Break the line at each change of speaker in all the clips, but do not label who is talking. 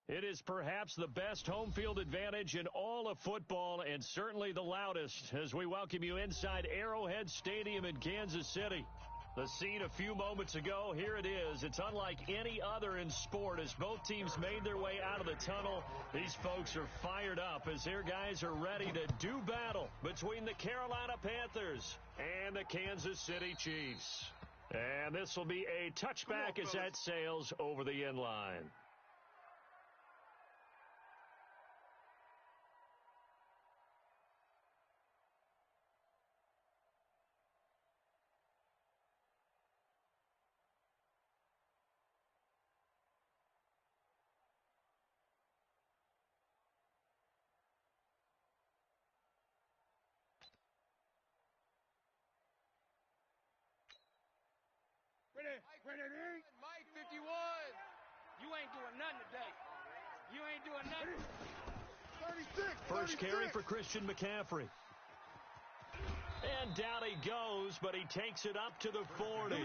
It is perhaps the best home field advantage in all of football and certainly the loudest as we welcome you inside Arrowhead Stadium in Kansas City. The scene a few moments ago, here it is. It's unlike any other in sport as both teams made their way out of the tunnel. These folks are fired up as their guys are ready to do battle between the Carolina Panthers and the Kansas City Chiefs. And this will be a touchback as that sails over the end line.
Ready. Mike, 51. You ain't doing nothing today. You ain't doing nothing.
36. First carry for Christian McCaffrey. And down he goes, but he takes it up to the 40.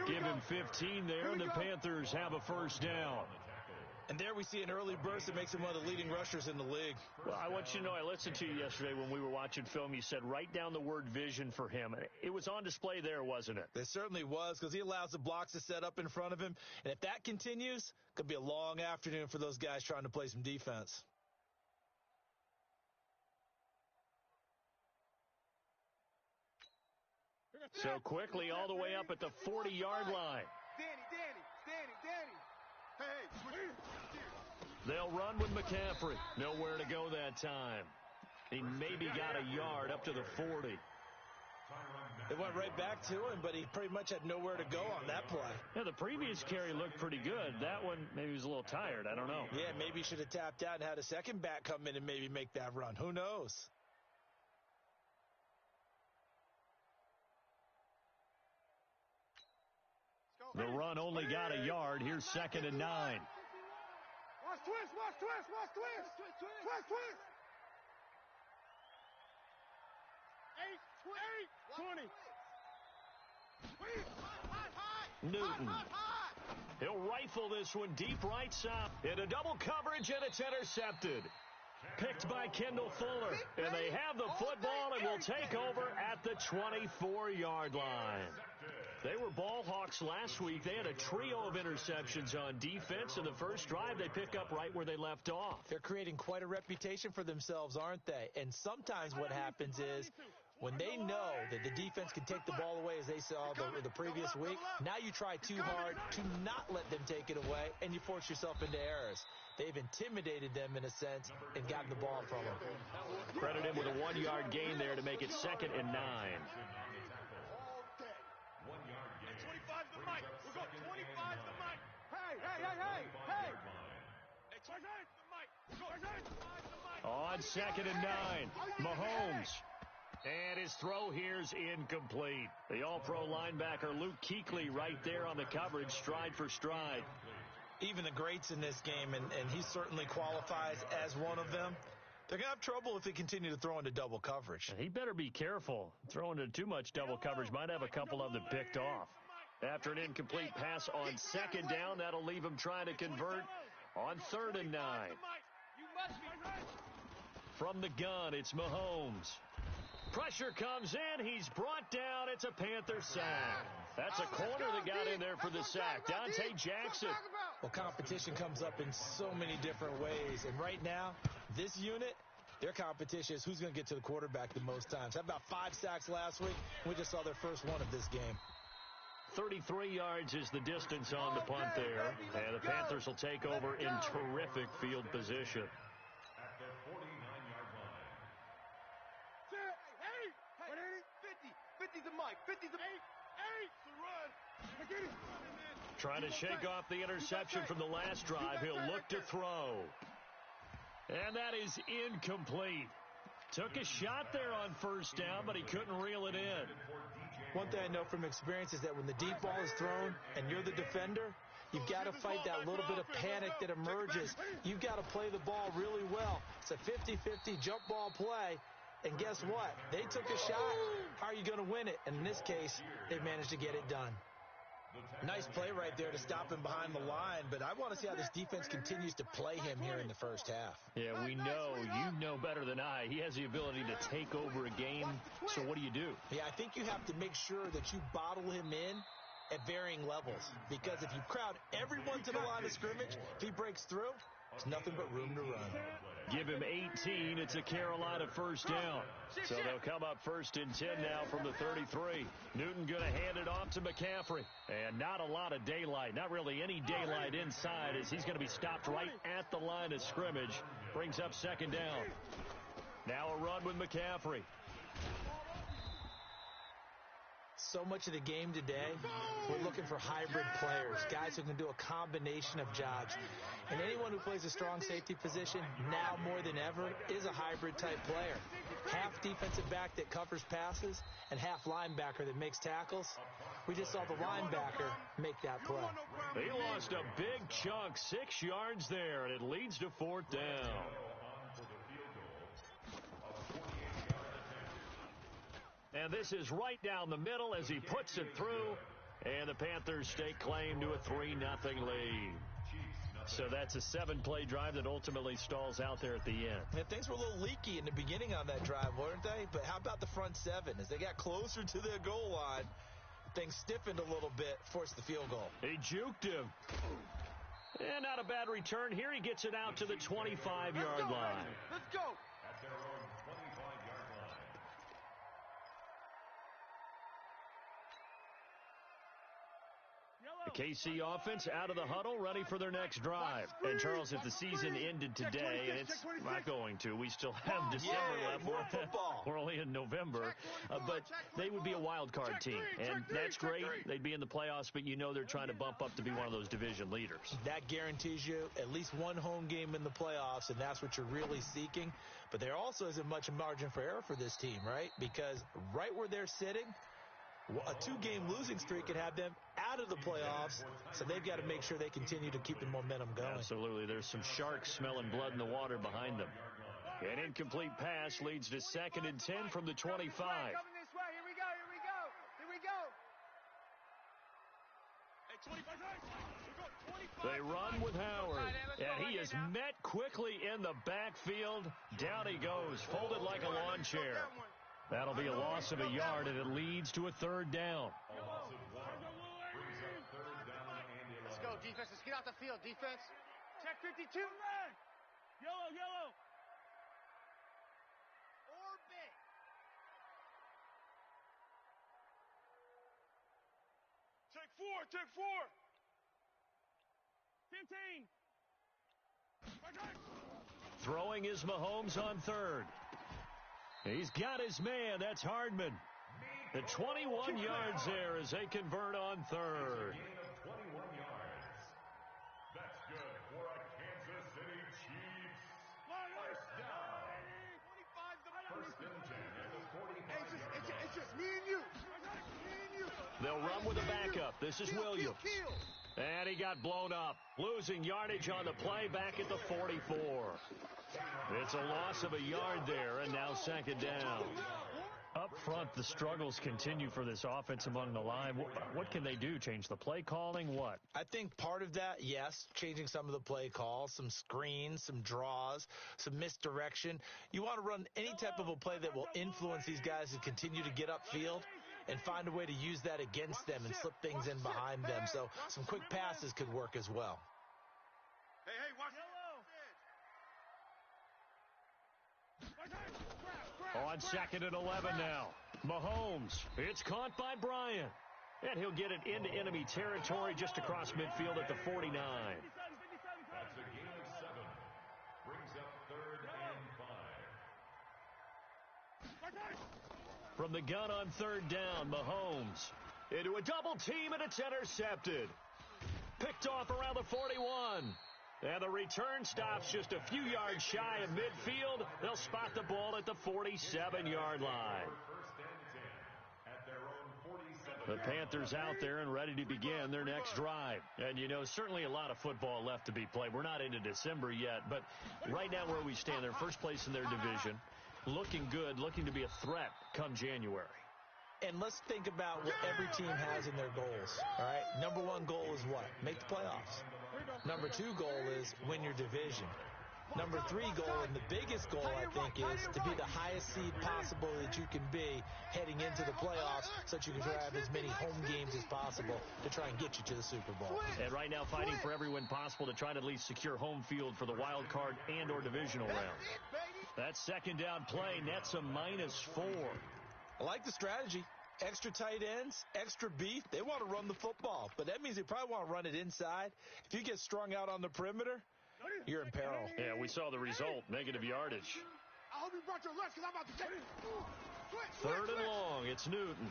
Give him 15 there, and the Panthers have a first down.
And there we see an early burst that makes him one of the leading rushers in the league.
Well, I want you to know, I listened to you yesterday when we were watching film. You said write down the word vision for him. It was on display there, wasn't it?
It certainly was, because he allows the blocks to set up in front of him. And if that continues, it could be a long afternoon for those guys trying to play some defense.
So quickly all the way up at the 40-yard line.
Danny. Hey.
They'll run with McCaffrey. Nowhere to go that time. He maybe got a yard up to the 40.
It went right back to him, but he pretty much had nowhere to go on that play.
Yeah, the previous carry looked pretty good. That one, maybe he was a little tired. I don't know.
Yeah, maybe he should have tapped out and had a second back come in and maybe make that run. Who knows?
The run only got a yard. Here's 2nd and 9.
Watch twist. 20.
Newton. He'll rifle this one deep right side. Into double coverage, and it's intercepted. Picked by Kendall Fuller. And they have the football and will take over at the 24-yard line. They were ball hawks last week. They had a trio of interceptions on defense. In the first drive, they pick up right where they left off.
They're creating quite a reputation for themselves, aren't they? And sometimes what happens is when they know that the defense can take the ball away, as they saw the previous week, now you try too hard to not let them take it away, and you force yourself into errors. They've intimidated them in a sense and gotten the ball from them.
Credit him with a 1-yard gain there to make it 2nd and 9.
25 to the mic. We'll go 25 to the mic. Hey. Hey, 25 to the mic.
On 2nd and 9, Mahomes. And his throw here's incomplete. The all-pro linebacker Luke Kuechly right there on the coverage, stride for stride.
Even the greats in this game, and he certainly qualifies as one of them, they're going to have trouble if they continue to throw into double coverage.
And he better be careful. Throwing into too much double coverage might have a couple of them picked off. After an incomplete pass on 2nd down, that'll leave him trying to convert on 3rd and 9. From the gun, it's Mahomes. Pressure comes in. He's brought down. It's a Panther sack. That's a corner that got in there for the sack. Dante Jackson.
Well, competition comes up in so many different ways. And right now, this unit, their competition is who's going to get to the quarterback the most times. How about 5 sacks last week? We just saw their first one of this game.
33 yards is the distance on the punt there. And the Panthers will take over in terrific field position.
At the 49-yard line.
Hey, 50's a mic. 50's a 8 to run.
Trying to shake off the interception from the last drive. He'll look to throw. And that is incomplete. Took a shot there on 1st down, but he couldn't reel it in.
One thing I know from experience is that when the deep ball is thrown and you're the defender, you've got to fight that little bit of panic that emerges. You've got to play the ball really well. It's a 50-50 jump ball play. And guess what? They took a shot. How are you going to win it? And in this case, they managed to get it done. Nice play right there to stop him behind the line, but I want to see how this defense continues to play him here in the first half.
Yeah, we know. You know better than I. He has the ability to take over a game, so what do you do?
Yeah, I think you have to make sure that you bottle him in at varying levels, because if you crowd everyone to the line of scrimmage, if he breaks through, there's nothing but room to run.
Give him 18. It's a Carolina first down. So they'll come up first and 10 now from the 33. Newton going to hand it off to McCaffrey. And not a lot of daylight. Not really any daylight inside, as he's going to be stopped right at the line of scrimmage. Brings up second down. Now a run with McCaffrey.
So much of the game today, we're looking for hybrid players, guys who can do a combination of jobs. And anyone who plays a strong safety position, now more than ever, is a hybrid-type player. Half defensive back that covers passes and half linebacker that makes tackles. We just saw the linebacker make that play.
He lost a big chunk, 6 yards there, and it leads to fourth down. And this is right down the middle as he puts it through. And the Panthers stake claim to a 3-0 lead. So that's a 7-play drive that ultimately stalls out there at the end.
And things were a little leaky in the beginning on that drive, weren't they? But how about the front seven? As they got closer to the goal line, things stiffened a little bit, forced the field goal.
He juked him. And not a bad return. Here he gets it out to the 25-yard line.
Let's go.
At their own 25-yard line.
The KC offense out of the huddle, ready for their next drive. And, Charles, if the season ended today, and it's not going to, we still have December left.
More football.
We're only in November. But they would be a wild card team. And that's great. They'd be in the playoffs, but you know they're trying to bump up to be one of those division leaders.
That guarantees you at least one home game in the playoffs, and that's what you're really seeking. But there also isn't much margin for error for this team, right? Because right where they're sitting, a 2-game losing streak could have them out of the playoffs, so they've got to make sure they continue to keep the momentum going.
Absolutely. There's some sharks smelling blood in the water behind them. An incomplete pass leads to 2nd and 10 from the 25.
Coming this way. Here we go. Here we go. Hey, 25.
They run with Howard, and he is met quickly in the backfield. Down he goes, folded like a lawn chair. That'll be a loss of a yard, and it leads to a 3rd down.
A loss of 1 brings up 3rd down and 11.
Let's go, defense. Let's get out the field, defense. Check 52. Yellow. Orbit. Check 4. 15.
Throwing is Mahomes on 3rd. He's got his man. That's Hardman. The 21 yards there as they convert on 3rd.
Gain of 21 yards. That's good for a Kansas City Chiefs. First down. 1st and 10 at the 45-yard line.
It's just me and you.
They'll run with a backup. This is Williams. And he got blown up. Losing yardage on the play back at the 44. It's a loss of a yard there, and now 2nd down. Up front, the struggles continue for this offense among the line. What can they do? Change the play calling? What?
I think part of that, yes, changing some of the play calls, some screens, some draws, some misdirection. You want to run any type of a play that will influence these guys to continue to get upfield and find a way to use that against them and slip things in behind them. So some quick passes could work as well.
Hey, watch
On 2nd and 11 now. Mahomes. It's caught by Bryant. And he'll get it into enemy territory just across midfield at the 49.
That's a gain of 7. Brings up 3rd and 5.
From the gun on 3rd down, Mahomes into a double team, and it's intercepted. Picked off around the 41. And the return stops just a few yards shy of midfield. They'll spot the ball at the 47-yard line.
1st and 10 at their own 47.
The Panthers out there and ready to begin their next drive. And, you know, certainly a lot of football left to be played. We're not into December yet, but right now where we stand, they're first place in their division. Looking good, looking to be a threat come January.
And let's think about what every team has in their goals, all right? Number one goal is what? Make the playoffs. Number two goal is win your division. Number three goal, and the biggest goal, I think, is to be the highest seed possible that you can be heading into the playoffs so that you can have as many home games as possible to try and get you to the Super Bowl.
And right now fighting for every win possible to try to at least secure home field for the wild card and or divisional round. That second down play nets a -4.
I like the strategy. Extra tight ends, extra beef. They want to run the football, but that means they probably want to run it inside. If you get strung out on the perimeter, you're in peril.
Yeah, we saw the result, negative yardage.
I hope you brought your lunch because I'm about to take it.
Third and long, it's Newton.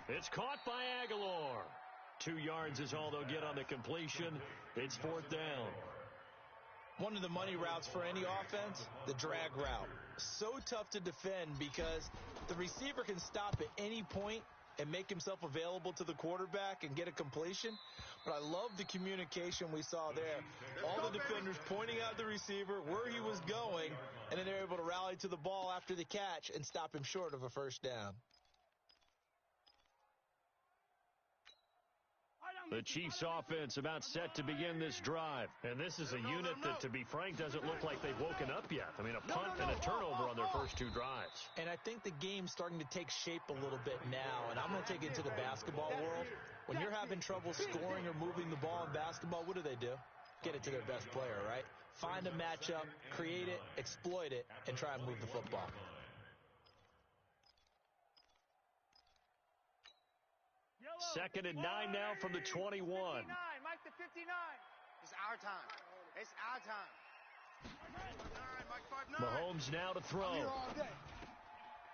It's caught by Aguilar. 2 yards is all they'll get on the completion. It's fourth down.
One of the money routes for any offense, the drag route. So tough to defend because the receiver can stop at any point and make himself available to the quarterback and get a completion. But I love the communication we saw there. All the defenders pointing out the receiver, where he was going, and then they're able to rally to the ball after the catch and stop him short of a first down.
The Chiefs offense about set to begin this drive. And this is a unit that, to be frank, doesn't look like they've woken up yet. I mean, a punt and a turnover on their first 2 drives.
And I think the game's starting to take shape a little bit now. And I'm going to take it to the basketball world. When you're having trouble scoring or moving the ball in basketball, what do? Get it to their best player, right? Find a matchup, create it, exploit it, and try and move the football.
Second and 9 now from the 21.
59, Mike the 59. It's our time. It's our time.
Mahomes now to throw.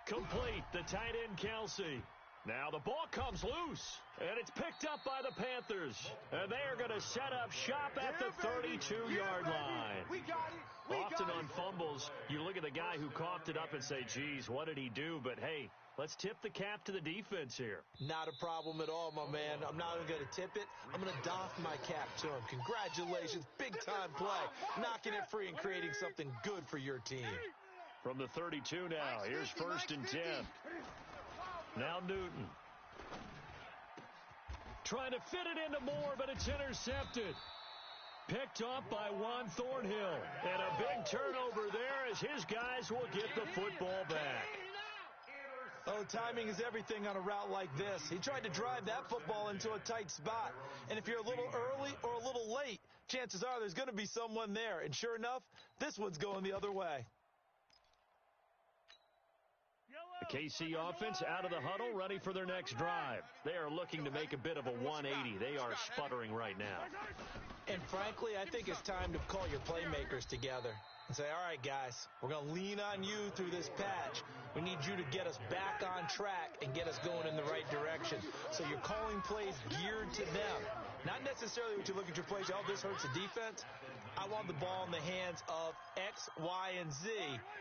Complete, the tight end Kelsey. Now the ball comes loose, and it's picked up by the Panthers. And they are going to set up shop at the 32-yard line.
We got it.
Often on fumbles, you look at the guy who coughed it up and say, geez, what did he do? But, hey, let's tip the cap to the defense here.
Not a problem at all, my man. I'm not even going to tip it. I'm going to doff my cap to him. Congratulations, big-time play. Knocking it free and creating something good for your team.
From the 32 now, here's first and 10. Now Newton. Trying to fit it into Moore, but it's intercepted. Picked up by Juan Thornhill. And a big turnover there as his guys will get the football back.
Oh, timing is everything on a route like this. He tried to drive that football into a tight spot. And if you're a little early or a little late, chances are there's going to be someone there. And sure enough, this one's going the other way.
The KC offense out of the huddle, ready for their next drive. They are looking to make a bit of a 180. They are sputtering right now.
And frankly, I think it's time to call your playmakers together and say, all right, guys, we're going to lean on you through this patch. We need you to get us back on track and get us going in the right direction. So you're calling plays geared to them. Not necessarily what you look at your plays, oh, this hurts the defense. I want the ball in the hands of X, Y, and Z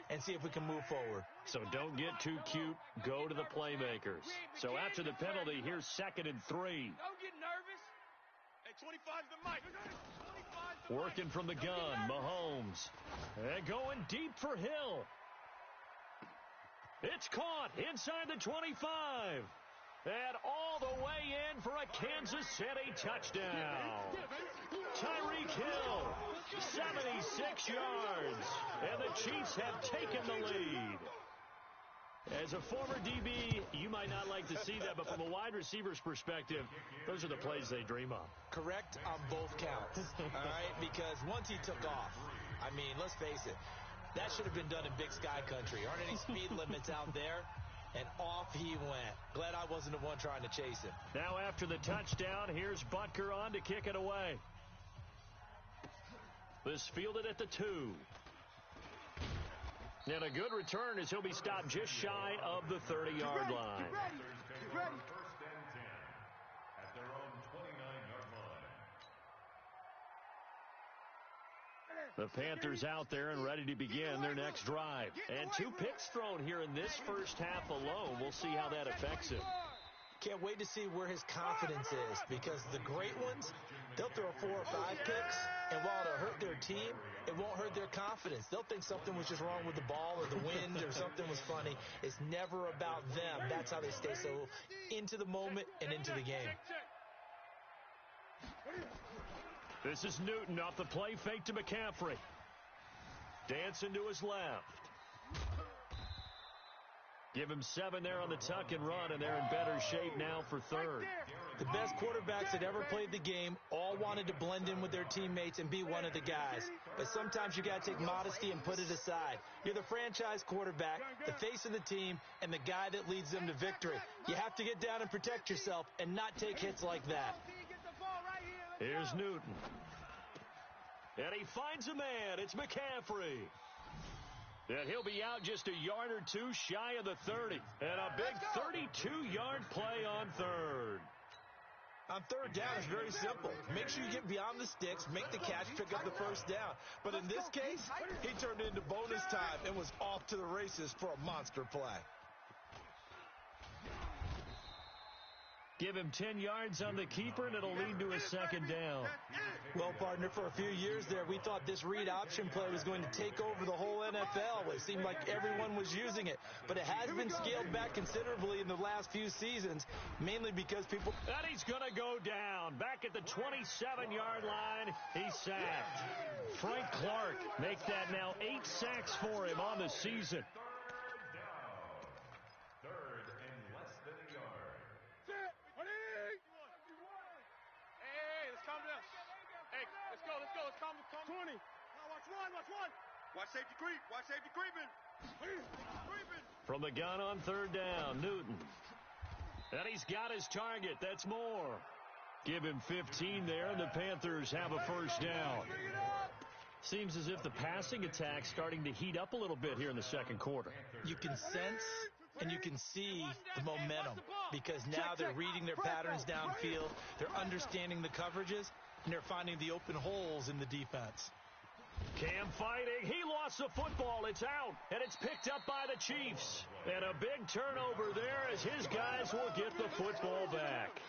and see if we can move forward.
So don't get too cute. Go to the playmakers. So after the penalty, here's second and 3.
Don't get nervous. Hey, 25's the mic. 25's the
Working from the gun, Mahomes. And going deep for Hill. It's caught inside the 25. And all the way in for a Kansas City touchdown. Tyreek Hill, 76 yards. And the Chiefs have taken the lead. As a former DB, you might not like to see that, but from a wide receiver's perspective, those are the plays they dream of.
Correct on both counts, all right? Because once he took off, I mean, let's face it, that should have been done in Big Sky Country. Aren't any speed limits out there? And off he went. Glad I wasn't the one trying to chase him.
Now after the touchdown, here's Butker on to kick it away. This fielded at the 2. And a good return as he'll be stopped just shy of the 30-yard line.
Get ready.
First and 10 at their own 29-yard line.
The Panthers out there and ready to begin their next drive. And 2 picks thrown here in this first half alone. We'll see how that affects him.
Can't wait to see where his confidence is, because the great ones, They'll throw 4 or 5 picks, and while it'll hurt their team, it won't hurt their confidence. They'll think something was just wrong with the ball or the wind or something was funny. It's never about them. That's how they stay so into the moment and into the game.
This is Newton off the play fake to McCaffrey. Dancing to his left. Give him 7 there on the tuck and run, and they're in better shape now for third.
The best quarterbacks that ever played the game all wanted to blend in with their teammates and be one of the guys. But sometimes you got to take modesty and put it aside. You're the franchise quarterback, the face of the team, and the guy that leads them to victory. You have to get down and protect yourself and not take hits like that.
Here's Newton. And he finds a man. It's McCaffrey. And he'll be out just a yard or 2 shy of the 30. And a big 32-yard play on third.
On third down, it's very simple. Make sure you get beyond the sticks, make the catch, pick up the first down. But in this case, he turned into bonus time and was off to the races for a monster play.
Give him 10 yards on the keeper, and it'll lead to a second down.
Well, partner, for a few years there, we thought this read option play was going to take over the whole NFL. It seemed like everyone was using it. But it has been scaled back considerably in the last few seasons, mainly because people...
And he's going to go down. Back at the 27-yard line, he's sacked. Frank Clark make that now 8 sacks for him on the season.
Let's calm 20. Watch one. Watch safety creep. Watch safety creeping.
From the gun on third down, Newton. And he's got his target. That's more. Give him 15 there, and the Panthers have a first down. Seems as if the passing attack's starting to heat up a little bit here in the second quarter.
You can sense and you can see the momentum because now they're reading their patterns downfield, they're understanding the coverages, and they're finding the open holes in the defense.
Cam fighting. He lost the football. It's out, and it's picked up by the Chiefs. And a big turnover there as his guys will get the football back.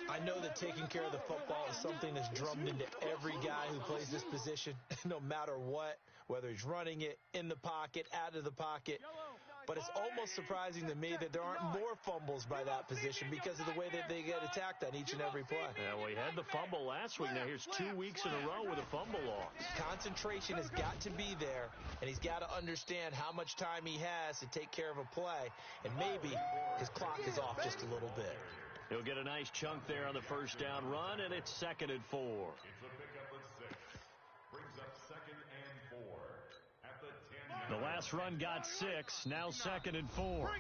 I know that taking care of the football is something that's drummed into every guy who plays this position, no matter what, whether he's running it, in the pocket, out of the pocket. But it's almost surprising to me that there aren't more fumbles by that position because of the way that they get attacked on each and every play.
Yeah, well, he had the fumble last week. Now here's 2 weeks in a row with a fumble loss.
Concentration has got to be there, and he's got to understand how much time he has to take care of a play, and maybe his clock is off just a little bit.
He'll get a nice chunk there on the first down run, and it's 2nd and 4.
It's a pickup of 6. Brings up 2nd and 4. At the 10-yard
The last run got 6, now 2nd and 4.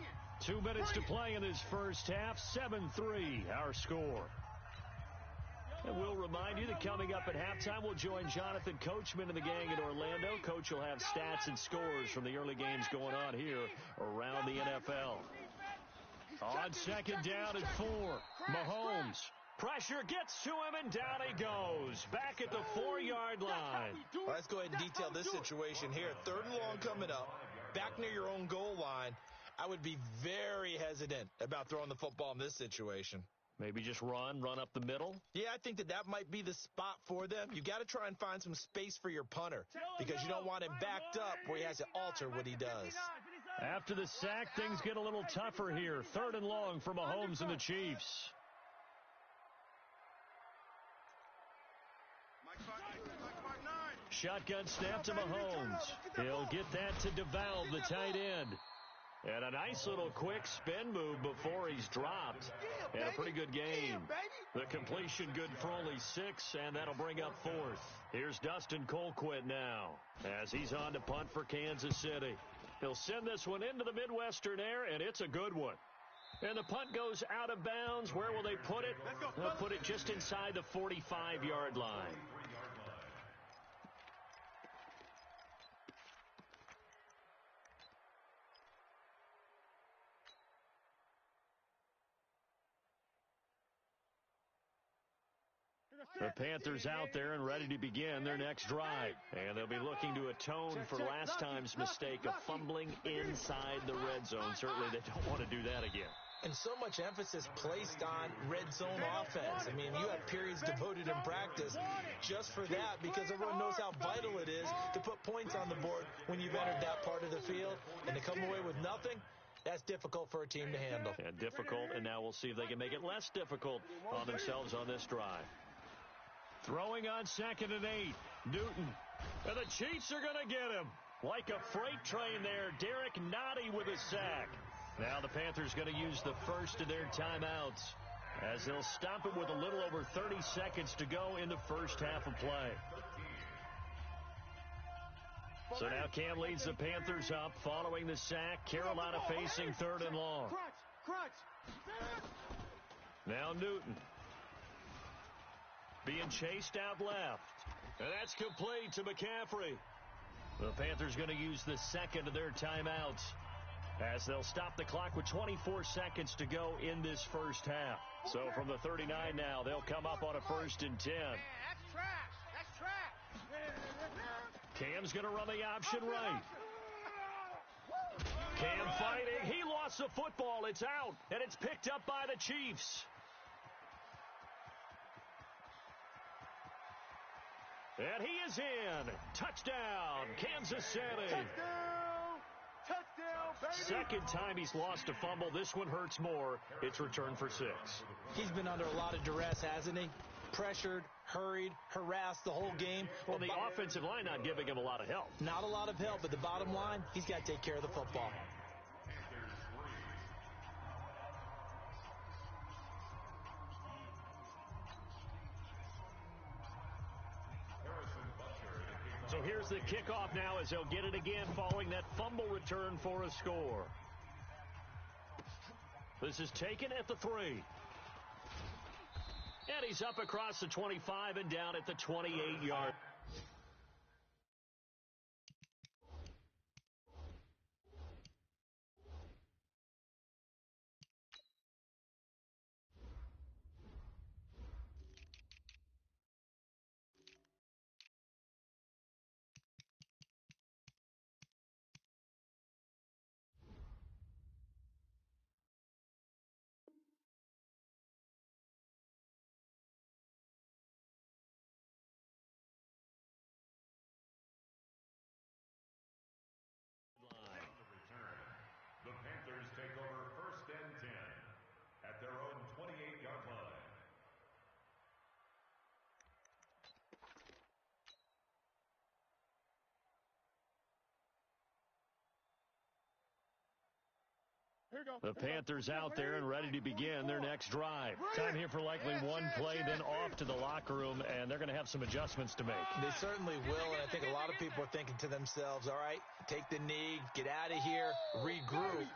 2 minutes to play in this first half, 7-3 our score. And we'll remind you that coming up at halftime, we'll join Jonathan Coachman and the gang in Orlando. Coach will have stats and scores from the early games going on here around the NFL. On 2nd down and 4, Mahomes. Pressure gets to him, and down he goes. Back at the 4-yard line.
Well, let's go ahead and detail this situation here. 3rd and long coming up, back near your own goal line. I would be very hesitant about throwing the football in this situation.
Maybe just run up the middle?
Yeah, I think that might be the spot for them. You got to try and find some space for your punter because you don't want him backed up where he has to alter what he does.
After the sack, things get a little tougher here. 3rd and long for Mahomes and the Chiefs. Shotgun snap to Mahomes. He'll get that to DeValve, the tight end. And a nice little quick spin move before he's dropped. And a pretty good game. The completion good for only 6, and that'll bring up 4th. Here's Dustin Colquitt now as he's on to punt for Kansas City. He'll send this one into the Midwestern air, and it's a good one. And the punt goes out of bounds. Where will they put it? They'll put it just inside the 45-yard line. The Panthers out there and ready to begin their next drive. And they'll be looking to atone for last time's mistake of fumbling inside the red zone. Certainly they don't want to do that again.
And so much emphasis placed on red zone offense. I mean, you have periods devoted in practice just for that because everyone knows how vital it is to put points on the board when you've entered that part of the field. And to come away with nothing, that's difficult for a team to handle.
Yeah, difficult, and now we'll see if they can make it less difficult on themselves on this drive. Throwing on 2nd and 8, Newton. And the Chiefs are going to get him. Like a freight train there, Derek Nottie with a sack. Now the Panthers going to use the first of their timeouts as they'll stop it with a little over 30 seconds to go in the first half of play. So now Cam leads the Panthers up following the sack. Carolina facing 3rd and long. Now Newton being chased out left. And that's complete to McCaffrey. The Panthers going to use the second of their timeouts as they'll stop the clock with 24 seconds to go in this first half. So from the 39 now, they'll come up on a 1st and 10.
Man, that's trash. That's trash.
Cam's going to run the option right. Cam fighting. He lost the football. It's out, and it's picked up by the Chiefs. And he is in. Touchdown, Kansas City.
Touchdown, baby.
Second time he's lost a fumble. This one hurts more. It's returned for 6.
He's been under a lot of duress, hasn't he? Pressured, hurried, harassed the whole game.
Well, the offensive line not giving him a lot of help.
Not a lot of help, but the bottom line, he's got to take care of the football.
So here's the kickoff now as they'll get it again following that fumble return for a score. This is taken at the 3. And he's up across the 25 and down at the 28-yard.
The Panthers take over 1st and 10 at their own 28-yard line.
The Panthers out there and ready to begin their next drive. Time here for likely one play, then off to the locker room, and they're going to have some adjustments to make.
They certainly will, and I think a lot of people are thinking to themselves, all right, take the knee, get out of here, regroup.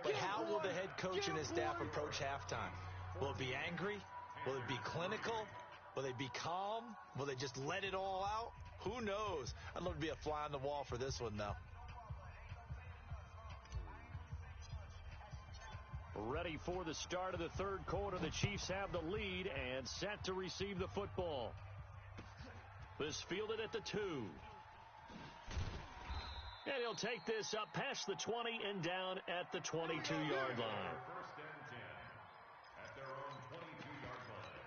But how will the head coach and his staff approach halftime? Will it be angry? Will it be clinical? Will they be calm? Will they just let it all out? Who knows? I'd love to be a fly on the wall for this one, though.
Ready for the start of the 3rd quarter. The Chiefs have the lead and set to receive the football. This fielded at the 2. And he'll take this up past the 20 and down at the 22-yard line.
1st and 10 at their own 22-yard line.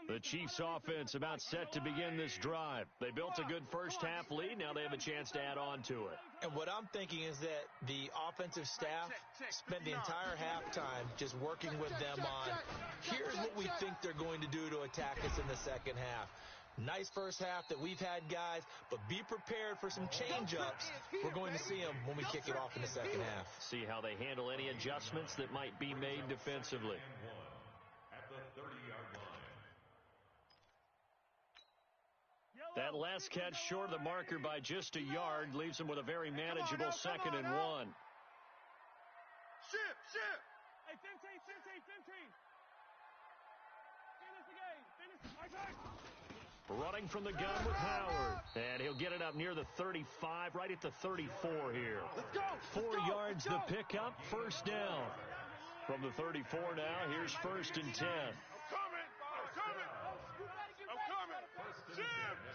The Chiefs offense about set to begin this drive. They built a good first half lead. Now they have a chance to add on to it.
And what I'm thinking is that the offensive staff spent the entire halftime just working with them on, here's what we think they're going to do to attack us in the second half. Nice first half that we've had, guys, but be prepared for some change-ups. We're going to see them when we kick it off in the second half.
See how they handle any adjustments that might be made defensively.
At the 30-yard line.
That last catch short of the marker by just a yard leaves them with a very manageable 2nd and 1.
Ship. Hey, 15. Finish the game.
Running from the gun with Howard. And he'll get it up near the 35, right at the 34 here.
Let's go.
4 yards to pick up, 1st down. From the 34 now, here's 1st and 10.
I'm coming.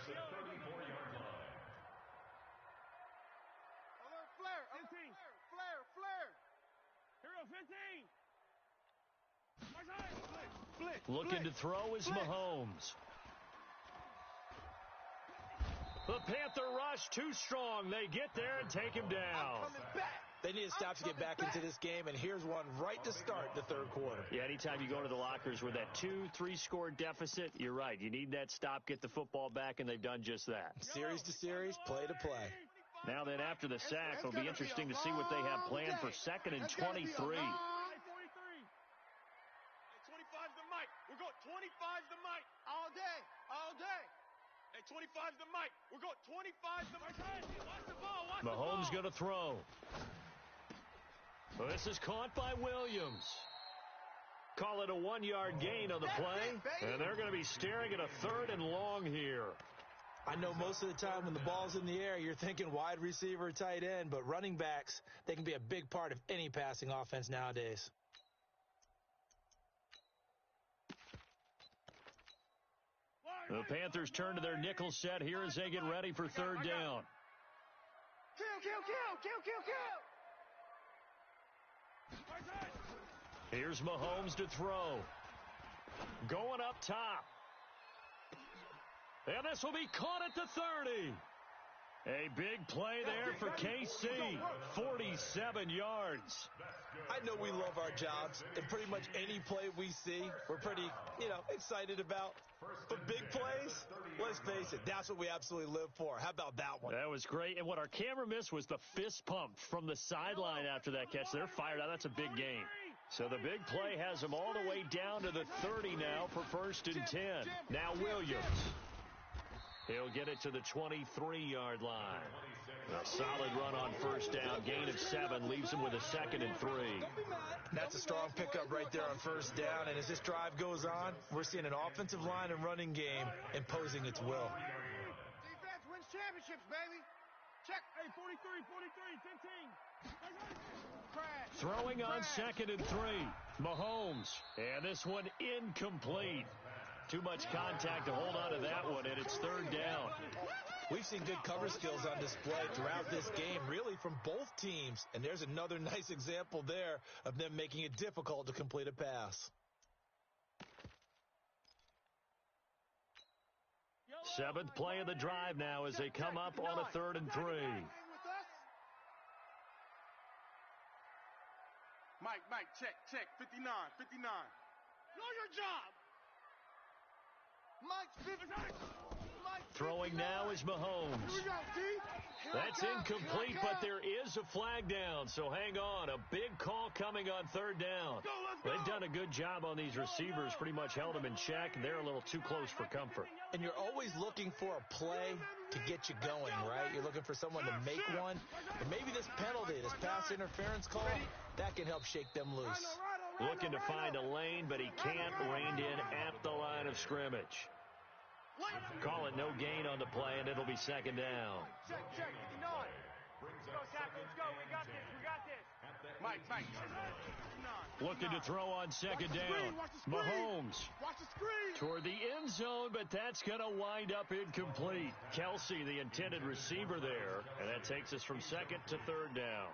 at the 34-yard line.
Alert, flare, 15. Flare. Hero 15.
Looking to throw is Mahomes. The Panther rush too strong. They get there and take him down.
They need to stop to get back into this game, and here's one right to start the third quarter.
Yeah, anytime you go to the lockers with that 2-3 score deficit, you're right. You need that stop, get the football back, and they've done just that.
Series to series, play to play.
Now then, after the sack, it'll be interesting to see what they have planned for 2nd and 23.
25's the mic. We're going 25's the mic. All day. Hey, 25's the mic. We're going 25's the mic. Watch the ball.
Mahomes going to throw. Well, this is caught by Williams. Call it a 1-yard gain on the play, and they're going to be staring at a 3rd and long here.
I know most of the time when the ball's in the air, you're thinking wide receiver, tight end, but running backs, they can be a big part of any passing offense nowadays.
The Panthers turn to their nickel set here as they get ready for 3rd down.
Kill.
Here's Mahomes to throw. Going up top. And this will be caught at the 30. A big play there for KC. 47 yards.
I know we love our jobs, and pretty much any play we see, we're pretty, excited about. But big plays, let's face it, that's what we absolutely live for. How about that one?
That was great. And what our camera missed was the fist pump from the sideline after that catch. They're fired out. That's a big gain. So the big play has them all the way down to the 30 now for 1st and 10. Now Williams. He'll get it to the 23-yard line. A solid run on 1st down. Gain of 7 leaves him with a 2nd and 3.
That's a strong pickup right there on 1st down. And as this drive goes on, we're seeing an offensive line and running game imposing its will.
Defense wins championships, baby. Check. Hey, 43, 15. Crash.
Throwing on 2nd and 3. Mahomes. And this one incomplete. Too much contact to hold on to that one, and it's 3rd down.
We've seen good cover skills on display throughout this game, really from both teams. And there's another nice example there of them making it difficult to complete a pass.
7th play of the drive now as they come up on a 3rd and 3.
Mike, check. 59. Know your job.
Throwing now is Mahomes. That's incomplete, but there is a flag down, so hang on. A big call coming on 3rd down. They've done a good job on these receivers, pretty much held them in check, and they're a little too close for comfort.
And you're always looking for a play to get you going, right? You're looking for someone to make one. But maybe this penalty, this pass interference call, that can help shake them loose.
Looking to find a lane, but he can't. Reined in at the line of scrimmage. Call it no gain on the play, and it'll be 2nd down.
Check, 59. Let's go, Tackle. Let's go. We got this. Mike.
Looking to throw on 2nd down. Mahomes.
Watch the screen.
Toward the end zone, but that's going to wind up incomplete. Kelsey, the intended receiver there, and that takes us from 2nd to 3rd down.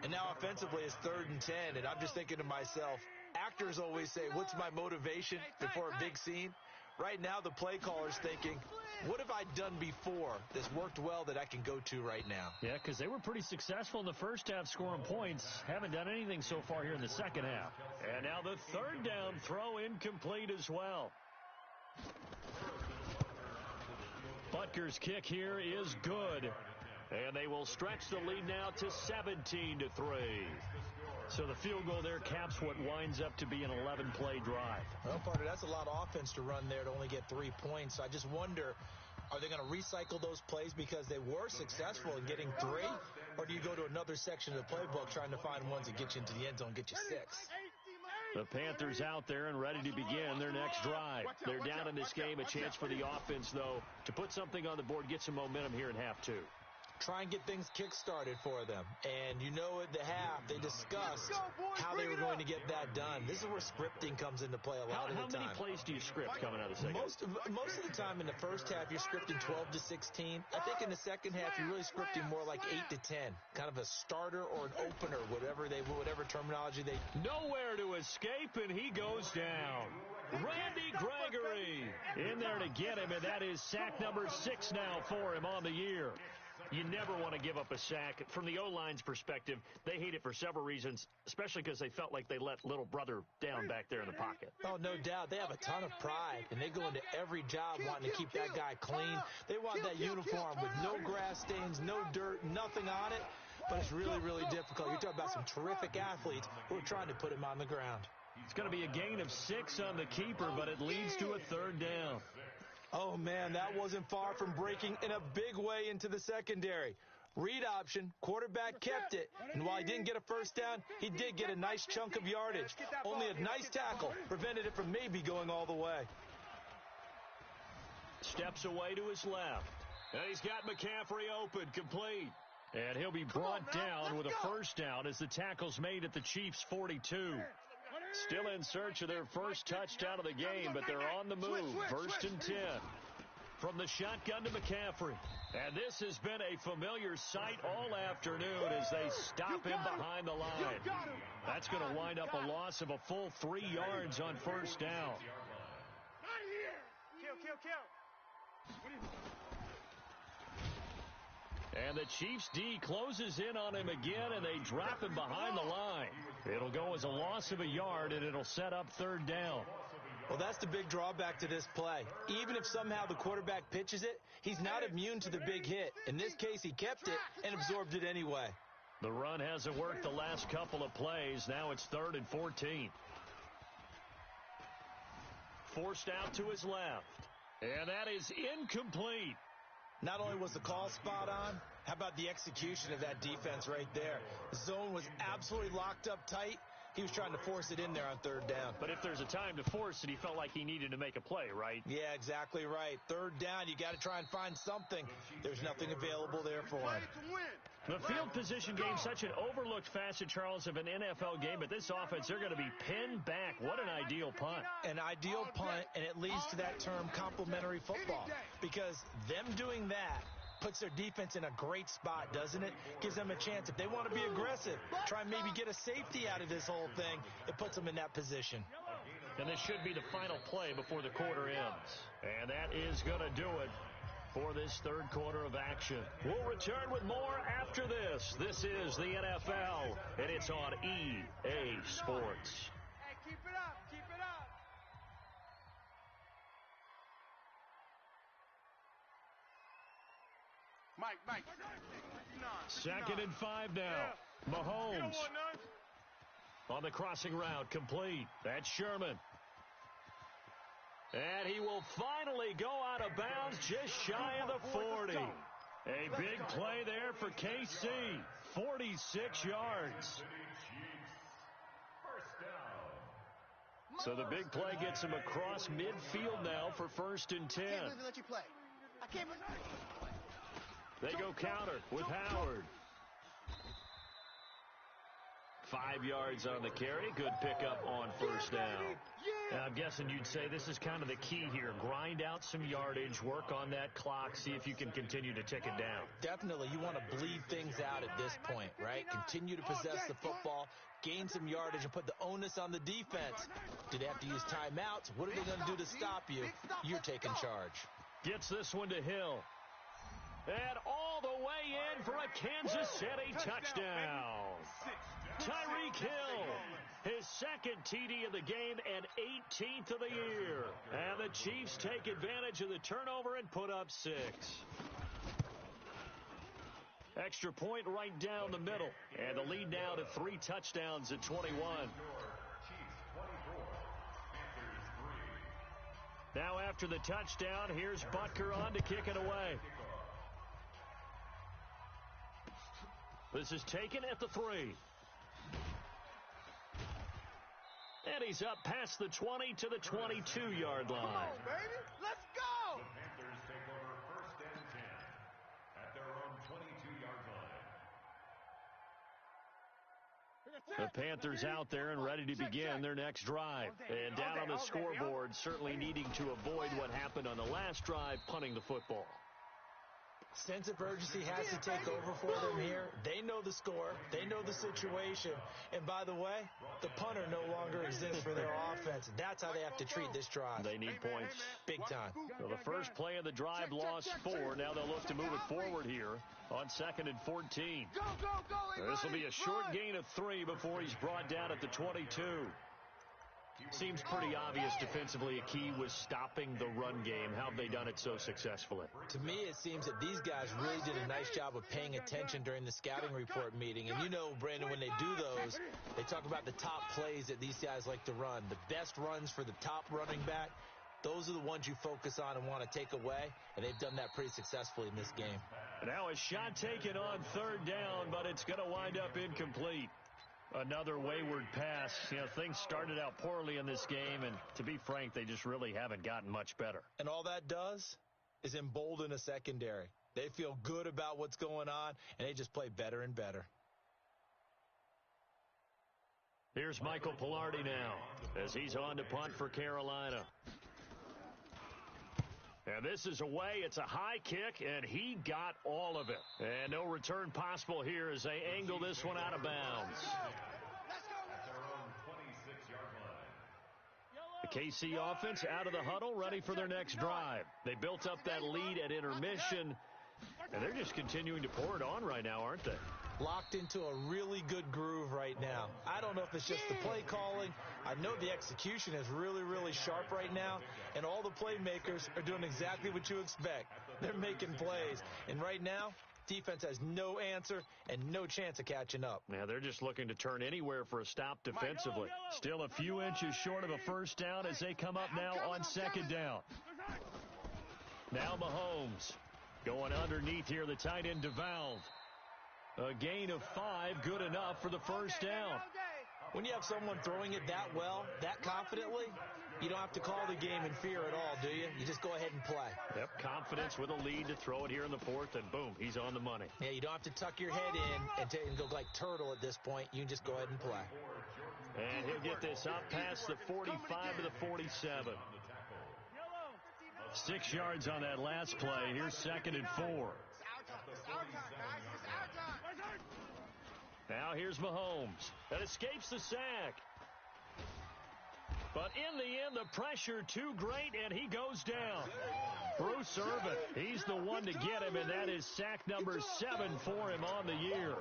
And now offensively it's 3rd and 10, and I'm just thinking to myself, actors always say, what's my motivation before a big scene? Right now the play caller's thinking, what have I done before that's worked well that I can go to right now?
Yeah, because they were pretty successful in the first half scoring points. Haven't done anything so far here in the second half. And now the 3rd down throw incomplete as well. Butker's kick here is good. And they will stretch the lead now to 17-3. So the field goal there caps what winds up to be an 11-play drive.
Well, partner, that's a lot of offense to run there to only get 3 points. I just wonder, are they going to recycle those plays because they were successful in getting 3? Or do you go to another section of the playbook trying to find ones that get you into the end zone, get you 6?
The Panthers out there and ready to begin their next drive. They're down in this game. A chance for the offense, though, to put something on the board, get some momentum here in half 2.
try and get things kick-started for them. And you know at the half, they discussed how they were going to get that done. This is where scripting comes into play a lot of the time.
How many plays do you script coming out of the second?
Most of the time in the first half, you're scripting 12 to 16. I think in the second half, you're really scripting more like 8 to 10. Kind of a starter or an opener, whatever terminology they...
Nowhere to escape, and he goes down. Randy Gregory in there to get him, and that is sack number 6 now for him on the year. You never want to give up a sack. From the O-line's perspective, they hate it for several reasons, especially because they felt like they let little brother down back there in the pocket.
Oh, no doubt. They have a ton of pride, and they go into every job wanting to keep that guy clean. They want that uniform with no grass stains, no dirt, nothing on it. But it's really, really difficult. You're talking about some terrific athletes who are trying to put him on the ground.
It's going to be a gain of 6 on the keeper, but it leads to a 3rd down.
Oh, man, that wasn't far from breaking in a big way into the secondary. Read option, quarterback kept it, and while he didn't get a first down, he did get a nice chunk of yardage. Only a nice tackle prevented it from maybe going all the way.
Steps away to his left, and he's got McCaffrey open, complete. And he'll be brought down with a first down as the tackle's made at the Chiefs' 42. Still in search of their first touchdown of the game, but they're on the move. 1st and 10. From the shotgun to McCaffrey. And this has been a familiar sight all afternoon as they stop him behind the line. That's going to wind up a loss of a full 3 yards on first down. And the Chiefs' D closes in on him again, and they drop him behind the line. It'll go as a loss of a yard, and it'll set up 3rd down.
Well, that's the big drawback to this play. Even if somehow the quarterback pitches it, he's not immune to the big hit. In this case, he kept it and absorbed it anyway.
The run hasn't worked the last couple of plays. Now it's 3rd and 14. Forced out to his left. And that is incomplete.
Not only was the call spot on, how about the execution of that defense right there? The zone was absolutely locked up tight. He was trying to force it in there on 3rd down.
But if there's a time to force it, he felt like he needed to make a play, right?
Yeah, exactly right. 3rd down, you got to try and find something. There's nothing available there for him.
The field position game, such an overlooked facet, Charles, of an NFL game. But this offense, they're going to be pinned back. What an ideal punt.
An ideal punt, and it leads to that term complementary football. Because them doing that puts their defense in a great spot, doesn't it? Gives them a chance. If they want to be aggressive, try and maybe get a safety out of this whole thing, it puts them in that position.
And this should be the final play before the quarter ends. And that is going to do it for this 3rd quarter of action. We'll return with more after this. This is the NFL, and it's on EA Sports.
Hey, keep it up, keep it up. Mike.
2nd and 5 now. Mahomes on the crossing route, complete. That's Sherman. And he will finally go out of bounds just shy of the 40. A big play there for KC. 46 yards. So the big play gets him across midfield now for 1st and 10.
I can't believe they let you play. I can't believe...
They go counter with Howard. 5 yards on the carry. Good pickup on 1st down. And I'm guessing you'd say this is kind of the key here. Grind out some yardage, work on that clock, see if you can continue to tick it down.
Definitely. You want to bleed things out at this point, right? Continue to possess the football, gain some yardage, and put the onus on the defense. Do they have to use timeouts? What are they going to do to stop you? You're taking charge.
Gets this one to Hill. And all the way in for a Kansas City touchdown. Tyreek Hill, his 2nd TD of the game and 18th of the year. And the Chiefs take advantage of the turnover and put up 6. Extra point right down the middle. And the lead now to 3 touchdowns at 21. Now after the touchdown, here's Butker on to kick it away. This is taken at the 3. And he's up past the 20 to the 22-yard line.
Come on, baby. Let's go.
The Panthers take over 1st and 10 at their own 22
The Panthers out there and ready to begin their next drive. And down on the scoreboard, certainly needing to avoid what happened on the last drive, punting the football.
Sense of urgency has to take over for them here. They know the score. They know the situation. And by the way, the punter no longer exists for their offense. That's how they have to treat this drive.
They need points.
Big time.
So the first play of the drive lost 4. Now they'll look to move it forward here on 2nd and 14. This will be a short gain of 3 before he's brought down at the 22. Seems pretty obvious defensively a key was stopping the run game. How have they done it so successfully?
To me, it seems that these guys really did a nice job of paying attention during the scouting report meeting. And you know, Brandon, when they do those, they talk about the top plays that these guys like to run. The best runs for the top running back, those are the ones you focus on and want to take away. And they've done that pretty successfully in this game.
Now a shot taken on 3rd down, but it's going to wind up incomplete. Another wayward pass. You know, things started out poorly in this game, and to be frank, they just really haven't gotten much better.
And all that does is embolden a secondary. They feel good about what's going on, and they just play better and better.
Here's Michael Pilardi now as he's on to punt for Carolina. And this is away. It's a high kick, and he got all of it. And no return possible here as they angle this one out of bounds. The KC offense out of the huddle, ready for their next drive. They built up that lead at intermission, and they're just continuing to pour it on right now, aren't they?
Locked into a really good groove right now. I don't know if it's just the play calling. I know the execution is really, really sharp right now, and all the playmakers are doing exactly what you expect. They're making plays, and right now, defense has no answer and no chance of catching up.
Now they're just looking to turn anywhere for a stop defensively. Still a few inches short of a first down as they come up now on 2nd down. Now Mahomes going underneath here, the tight end DeValve. A gain of 5, good enough for the first down.
When you have someone throwing it that well, that confidently, you don't have to call the game in fear at all, do you? You just go ahead and play.
Yep, confidence with a lead to throw it here in the 4th, and boom, he's on the money.
Yeah, you don't have to tuck your head in and go like turtle at this point. You can just go ahead and play.
And he'll get this up past the 45 to the 47. 6 yards on that last play. Here's 2nd and 4. Now here's Mahomes that escapes the sack. But in the end, the pressure too great, and he goes down. Bruce Irvin, he's the one to get him, and that is sack number 7 for him on the year.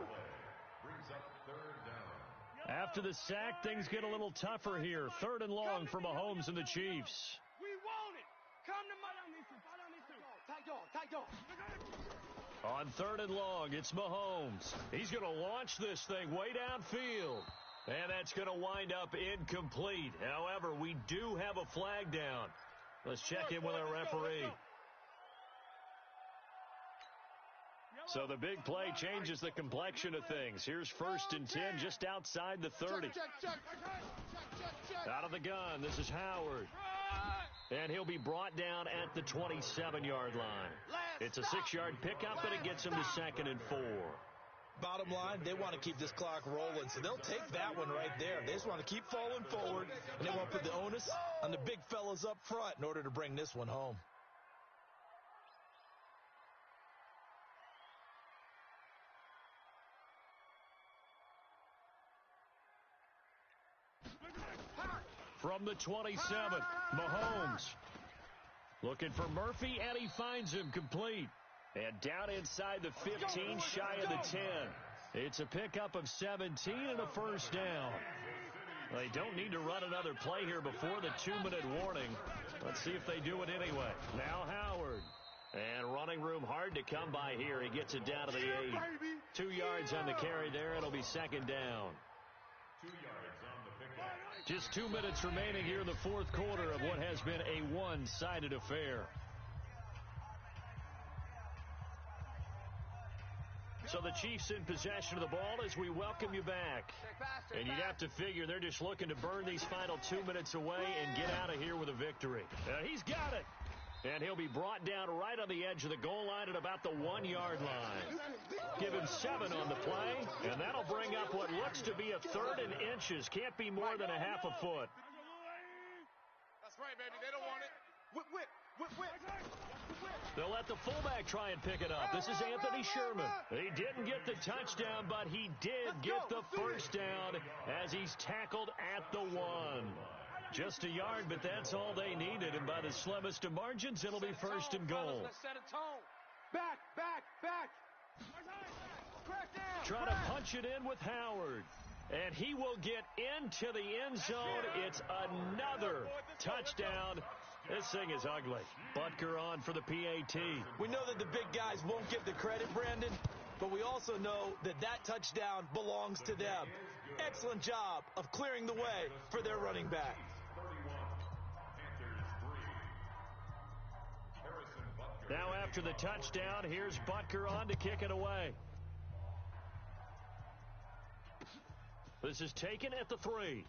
After the sack, things get a little tougher here. 3rd and long for Mahomes and the Chiefs.
We want it. Come to
On 3rd and long, it's Mahomes. He's going to launch this thing way downfield. And that's going to wind up incomplete. However, we do have a flag down. Let's check in with our referee. So the big play changes the complexion of things. Here's 1st and 10 just outside the 30. Out of the gun, this is Howard. And he'll be brought down at the 27-yard line. It's a 6-yard pickup, and it gets him to 2nd and 4.
Bottom line, they want to keep this clock rolling, so they'll take that one right there. They just want to keep falling forward, and they want to put the onus on the big fellas up front in order to bring this one home.
From the 27, Mahomes looking for Murphy, and he finds him complete. And down inside the 15, shy of the 10. It's a pickup of 17 and a first down. They don't need to run another play here before the 2-minute warning. Let's see if they do it anyway. Now Howard. And running room hard to come by here. He gets it down to the 8. 2 yards on the carry there. It'll be 2nd down.
2 yards on the pickup.
Just 2 minutes remaining here in the 4th quarter of what has been a one-sided affair. So the Chiefs in possession of the ball as we welcome you back. And you'd have to figure they're just looking to burn these final 2 minutes away and get out of here with a victory. He's got it. And he'll be brought down right on the edge of the goal line at about the 1-yard line. Give him 7 on the play, and that'll bring up what looks to be a 3rd and inches. Can't be more than a half a foot.
That's right, baby. They don't want it. Whip.
They'll let the fullback try and pick it up. This is Anthony Sherman. He didn't get the touchdown, but he did get the first down as he's tackled at the 1. Just a yard, but that's all they needed. And by the slimmest of margins, it'll be 1st and goal.
Let's set a tone. Back.
Trying to punch it in with Howard. And he will get into the end zone. It's another touchdown. This thing is ugly. Butker on for the PAT.
We know that the big guys won't get the credit, Brandon, but we also know that that touchdown belongs to them. Excellent job of clearing the way for their running back.
Now after the touchdown, here's Butker on to kick it away. This is taken at the 3.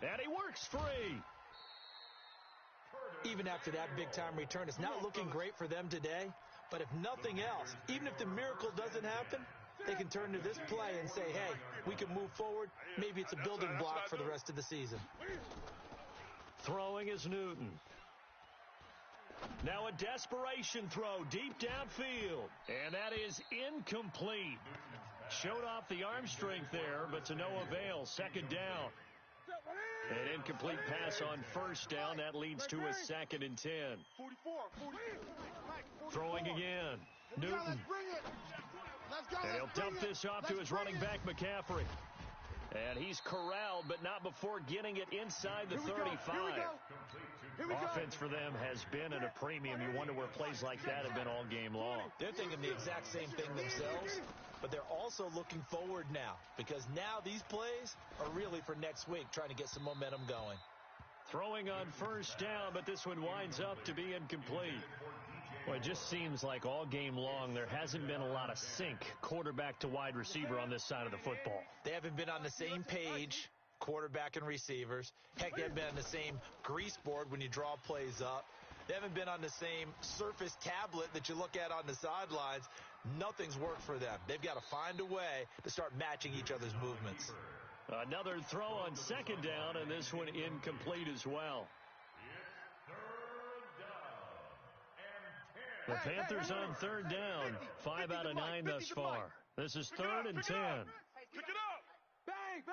And he works free.
Even after that big-time return, it's not looking great for them today. But if nothing else, even if the miracle doesn't happen, they can turn to this play and say, hey, we can move forward. Maybe it's a building block for the rest of the season.
Throwing is Newton. Now a desperation throw deep downfield. And that is incomplete. Showed off the arm strength there, but to no avail. 2nd down. An incomplete pass on 1st down. That leads to a 2nd and 10. Throwing again. Newton. And he'll dump this off to his running back, McCaffrey. And he's corralled, but not before getting it inside the 35. Offense for them has been at a premium. You wonder where plays like that have been all game long.
They're thinking the exact same thing themselves, but they're also looking forward now because now these plays are really for next week, trying to get some momentum going.
Throwing on 1st down, but this one winds up to be incomplete. Well, it just seems like all game long there hasn't been a lot of sync quarterback to wide receiver on this side of the football.
They haven't been on the same page, quarterback and receivers. Heck, they haven't been on the same grease board when you draw plays up. They haven't been on the same surface tablet that you look at on the sidelines. Nothing's worked for them. They've got to find a way to start matching each other's movements.
Another throw on 2nd down, and this one incomplete as well. The Panthers on 3rd down. 5 out of 9 thus far. This is 3rd and 10.
Pick it up. Bang.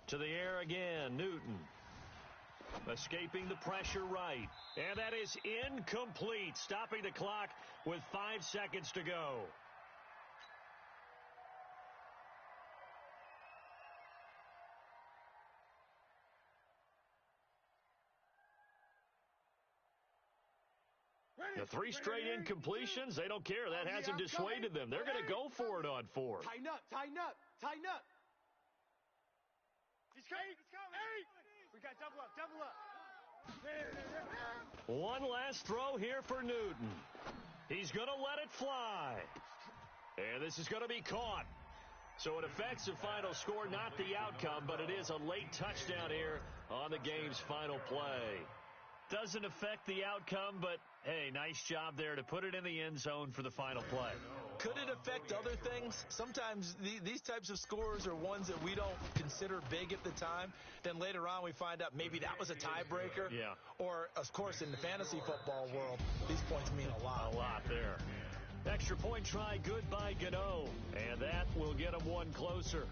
To the air again, Newton. Escaping the pressure right. And that is incomplete. Stopping the clock with 5 seconds to go. The 3 straight incompletions, they don't care. That hasn't dissuaded them. They're going to go for it on 4th.
Tighten up. He's coming. We got double up.
One last throw here for Newton. He's going to let it fly. And this is going to be caught. So it affects the final score, not the outcome, but it is a late touchdown here on the game's final play. Doesn't affect the outcome, but hey, nice job there to put it in the end zone for the final play.
Could it affect other things? Sometimes these types of scores are ones that we don't consider big at the time. Then later on we find out maybe that was a tiebreaker.
Yeah.
Or, of course, in the fantasy football world, these points mean a lot.
A lot there. Extra point try good by Gano. And that will get them one closer.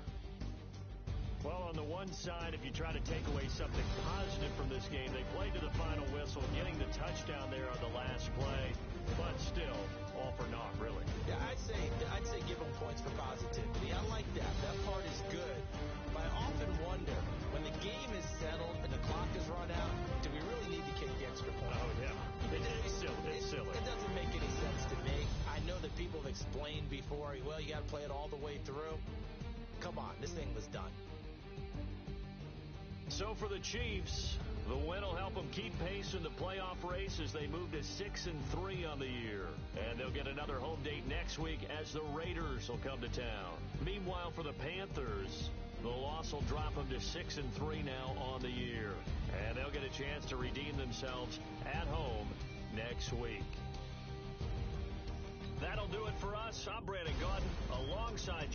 Well, on the one side, if you try to take away something positive from this game, they played to the final whistle, getting the touchdown there on the last play, but still, all for naught, really.
Yeah, I'd say give them points for positivity. I like that. That part is good. But I often wonder, when the game is settled and the clock is run out, do we really need to kick the extra point?
Oh, yeah. It's silly.
It doesn't make any sense to me. I know that people have explained before, well, you got to play it all the way through. Come on, this thing was done.
So for the Chiefs, the win will help them keep pace in the playoff race as they move to 6-3 on the year. And they'll get another home date next week as the Raiders will come to town. Meanwhile, for the Panthers, The loss will drop them to 6-3 now on the year. And they'll get a chance to redeem themselves at home next week. That'll do it for us. I'm Brandon Gaudin alongside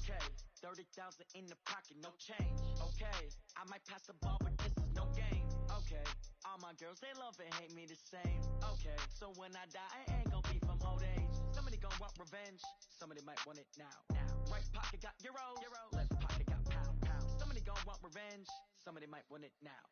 Okay, 30,000 in the pocket, no change. Okay, I might pass the ball, but this is no game. Okay, all my girls, they love and hate me the same. Okay, so when I die, I ain't gon' be from old age. Somebody gon' want revenge, somebody might want it now. Right pocket got euros, left pocket got pound. Somebody gon' want revenge, somebody might want it now.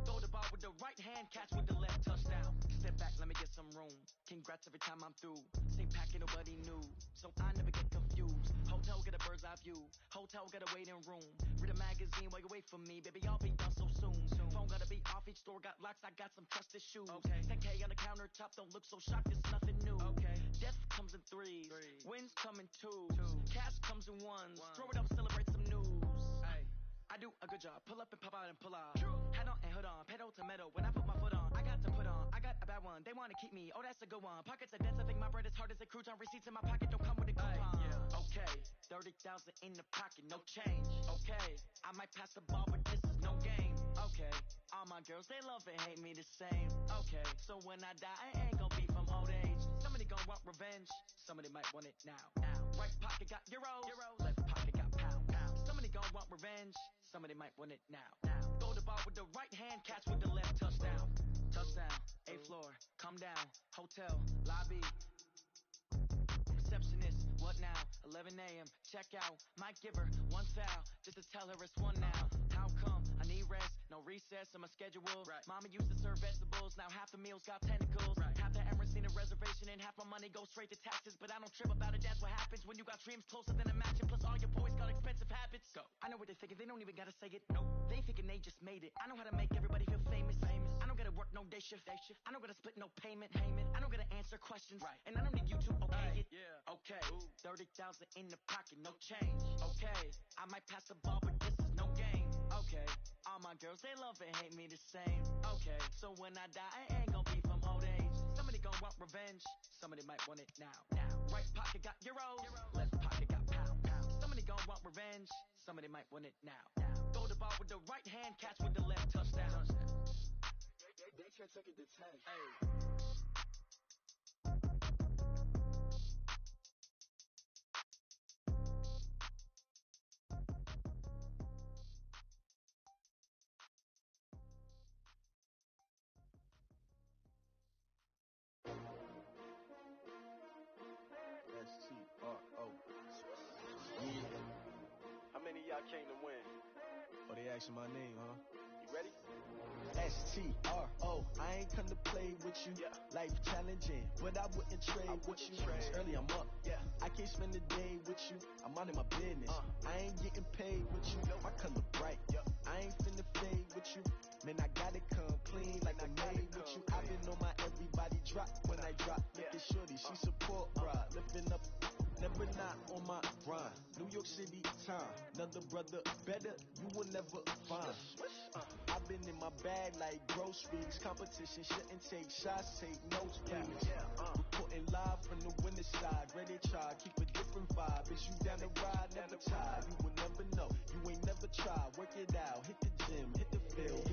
Throw the ball with the right hand, catch with the left, touchdown. Step back, let me get some room. Congrats every time I'm through. Same packet, nobody knew, so I never get confused. Hotel get a bird's eye view. Hotel get a waiting room. Read a magazine while you wait for me, baby. I'll be done so soon. Phone gotta be off. Each store got locks. I got some trusted shoes. 10K on the countertop. Don't look so shocked. It's nothing new. Death comes in threes. Wins come in twos. Cash comes in ones. Throw it up, celebrate some news. I do a good job. Pull up and pop out and pull out. Head on and hood on. Pedal to metal. When I put my foot on, I got to put on. I got a bad one. They want to keep me. Oh, that's a good one. Pockets are dense. I think my bread is hard as a crouton. Receipts in my pocket don't come with a coupon. Okay, 30,000 in the pocket, no change. Okay, I might pass the ball, but this is no game. Okay, all my girls, they love and hate me the same. Okay, so when I die, I ain't gon' be from old age. Somebody gon' want revenge. Somebody might want it now. Right pocket got euros. Left pocket got pound. Somebody gon' want revenge. Somebody might want it now. Throw the ball with the right hand, catch with the left, touchdown. Touchdown, 8th floor, come down, hotel, lobby. Receptionist, What now? 11 a.m. Check out. Might give her one foul just to tell her it's one now. How come? I need rest. No recess on my schedule. Right. Mama used to serve vegetables. Now half the meals got tentacles. Right. Half the Emirates need a reservation and half my money goes straight to taxes. But I don't trip about it. That's what happens when you got dreams closer than a matching. Plus all your boys got expensive habits. Go. I know what they're thinking. They don't even gotta say it. Nope. They thinking they just made it. I know how to make everybody feel famous. I don't gotta work no day shift. I don't gotta split no payment. I don't gotta answer questions. Right. And I don't need you to okay it. Yeah. Okay. 30,000 in the pocket, no change. Okay. I might pass the ball, but this is no game. Okay. All my girls, they love and hate me the same. Okay. So when I die, I ain't gonna be from old age. Somebody gonna want revenge. Somebody might want it now. Right pocket got euros. Left pocket got pounds. Somebody gonna want revenge. Somebody might want it now. Throw the ball with the right hand, catch with the left, touchdown. They can't take it to 10. Hey.
S-T-R-O. Yeah. How many of y'all came to win? Oh, they asking my name, huh? You ready? S-T-R-O. I ain't come to play with you. Yeah. Life challenging, but I wouldn't trade with you. Early I'm up. Yeah. I can't spend the day with you. I'm minding my business. I ain't getting paid with you. My color bright. Yeah. I ain't finna fade with you. Man, I gotta come clean like I made with you. I've been on my everybody drop when I drop. Look at shorty, she support, bruh. Living up, never not on my grind. New York City time, another brother better, you will never find. I've been in my bag like groceries. Competition shouldn't take shots, take notes, please. Reporting live from the winter side. Ready to try, keep a different vibe. Is you down the ride, never tired. You will never know, you ain't never tried. Work it out, hit the gym, hit the field.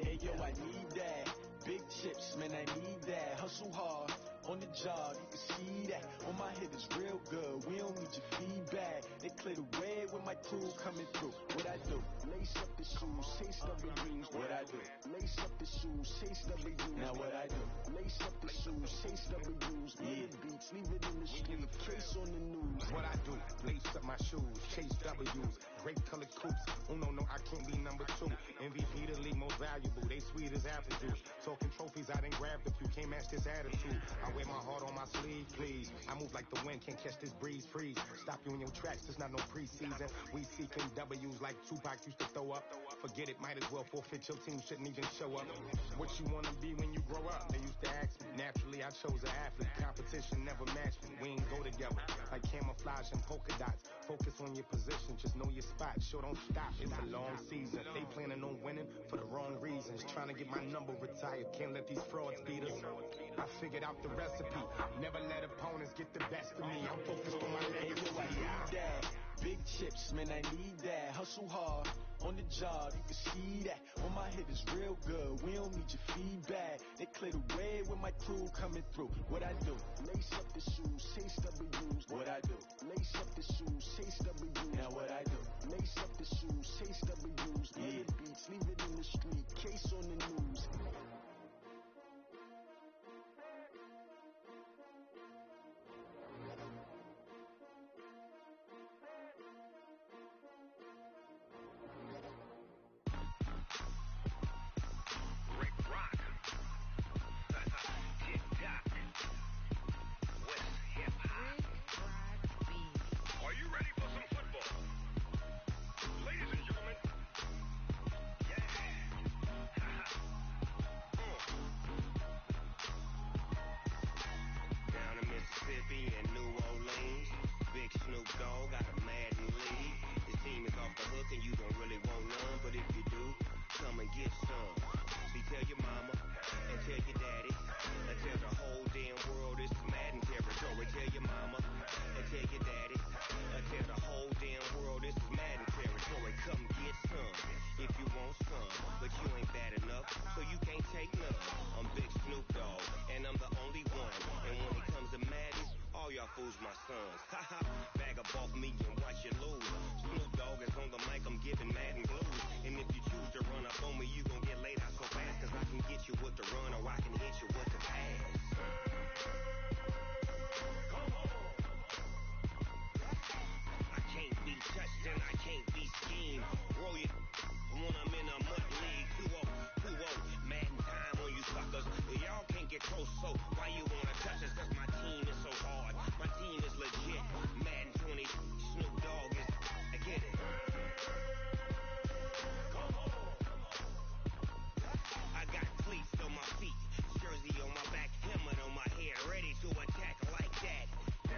Hey yo, I need that. Big chips, man, I need that. Hustle hard, on the job, you can see that. On my head is real good, we don't need your feedback. They clear the way when my crew coming through. What I do? Lace up the shoes, chase W's. What I do? Lace up the shoes, chase W's. Now what I do? Lace up the shoes, chase W's. Yeah, beats, leave it in the street, case on the news.
What I do? Lace up my shoes, chase W's. Great colored coops. Oh no, I can't be number 2. MVP the league most valuable. They sweet as apple juice. Talking trophies, I done grabbed a few. Can't match this attitude. I wear my heart on my sleeve, please. I move like the wind, can't catch this breeze, freeze. Stop you in your tracks, there's not no preseason. We seeking W's like Tupac used to throw up. Forget it, might as well forfeit, your team shouldn't even show up. What you wanna be when you grow up? They used to ask me. Naturally, I chose an athlete. Competition never matched me. We ain't go together like camouflage and polka dots. Focus on your position, just know your spot. Sure, don't stop, it's a long season. They planning on winning for the wrong reasons. Trying to get my number retired, can't let these frauds beat us. I figured out the recipe. Never let opponents get the best of me. I'm focused on my legacy.
I need that. Big chips, man, I need that. Hustle hard, on the job, you can see that. On my head is real good, we don't need your feedback. They clear the way when my crew coming through. What I do? Lace up the shoes, chase W's. What I do? Lace up the shoes, chase W's. Now what